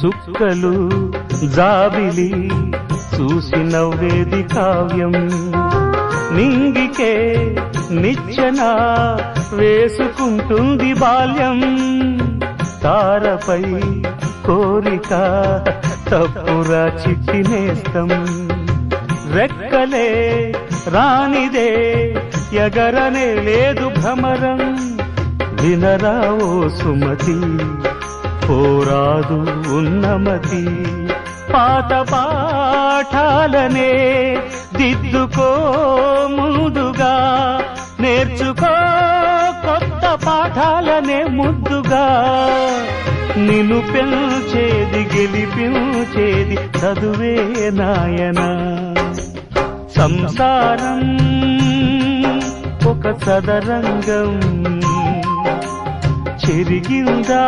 చుక్కలు జాబిలి చూసి నవ్వేది కావ్యం నింగికే నిచ్చెన వేసుకుంటుంది బాల్యం తారపై కోరిక తప్పురా చిక్కినేస్తం రెక్కలే రానిదే ఎగరనే లేదు భ్రమరం వినరా ఓ సుమతి పోరాదు ఉన్నమతి పాత పాఠాలనే దిద్దుకో ముందుగా నేర్చుకో కొత్త పాఠాలనే ముద్దుగా నిన్ను పెంచేది గెలిపించేది చదువే నాయనా సంసారం ఒక సదరంగం చెరిగిందా